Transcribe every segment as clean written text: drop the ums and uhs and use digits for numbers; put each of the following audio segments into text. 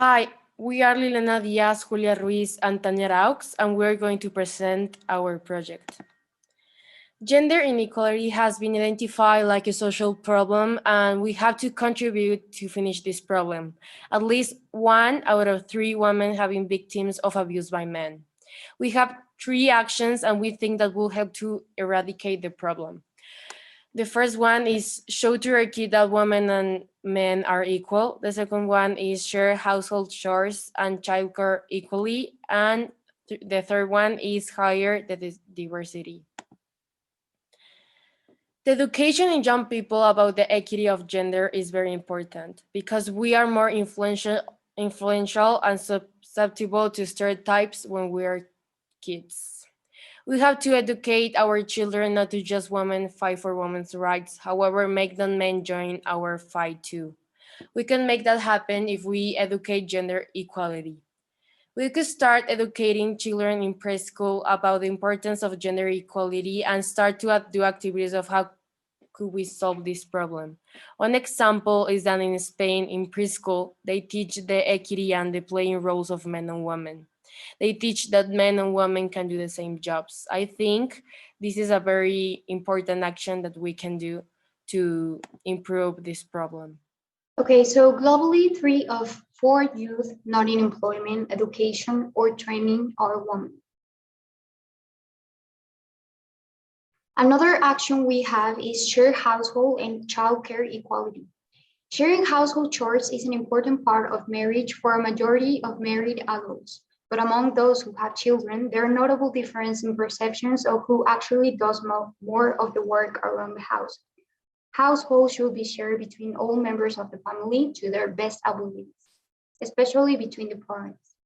Hi, we are Liliana Diaz, Julia Ruiz, and Tania Raux, and we're going to present our project. Gender inequality has been identified like a social problem, and we have to contribute to finish this problem. At least 1 out of 3 women have been victims of abuse by men. We have 3 actions, and we think that will help to eradicate the problem. The first one is show to your kid that women and men are equal. The second one is share household chores and childcare equally. And the third one is hire the diversity. The education in young people about the equity of gender is very important because we are more influential and susceptible to stereotypes when we are kids. We have to educate our children not to just women fight for women's rights, however, make them men join our fight too. We can make that happen if we educate gender equality. We could start educating children in preschool about the importance of gender equality and start to do activities of how could we solve this problem. One example is that in Spain, in preschool, they teach the equity and the playing roles of men and women. They teach that men and women can do the same jobs. I think this is a very important action that we can do to improve this problem. Okay, so globally, 3 of 4 youth not in employment, education, or training are women. Another action we have is share household and childcare equality. Sharing household chores is an important part of marriage for a majority of married adults. But among those who have children, there are notable differences in perceptions of who actually does more of the work around the house. Households should be shared between all members of the family to their best abilities, especially between the parents.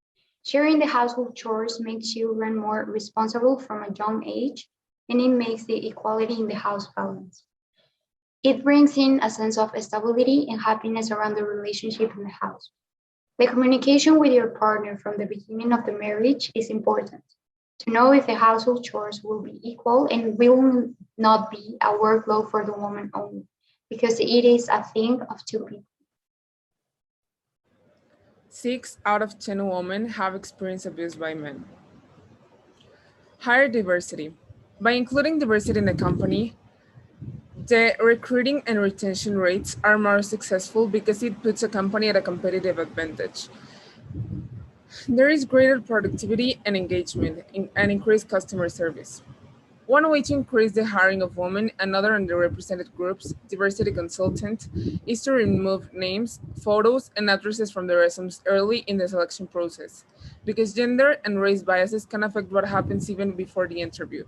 Sharing the household chores makes children more responsible from a young age, and it makes the equality in the house balance. It brings in a sense of stability and happiness around the relationship in the house. The communication with your partner from the beginning of the marriage is important to know if the household chores will be equal and will not be a workload for the woman only, because it is a thing of 2 people. 6 out of 10 women have experienced abuse by men. Hire diversity. By including diversity in the company, the recruiting and retention rates are more successful because it puts a company at a competitive advantage. There is greater productivity and engagement and increased customer service. One way to increase the hiring of women and other underrepresented groups, diversity consultant, is to remove names, photos, and addresses from the resumes early in the selection process, because gender and race biases can affect what happens even before the interview.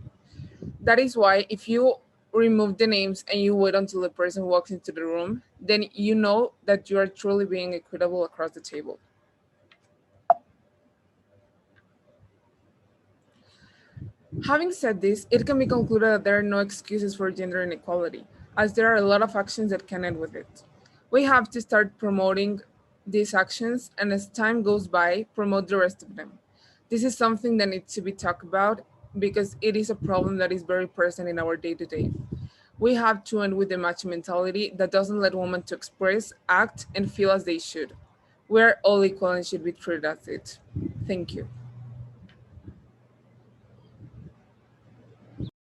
That is why if you remove the names and you wait until the person walks into the room, then you know that you are truly being equitable across the table. Having said this, it can be concluded that there are no excuses for gender inequality, as there are a lot of actions that can end with it. We have to start promoting these actions, and as time goes by, promote the rest of them. This is something that needs to be talked about because it is a problem that is very present in our day-to-day. We have to end with the macho mentality that doesn't let women to express, act, and feel as they should. We are all equal and should be treated as it. Thank you.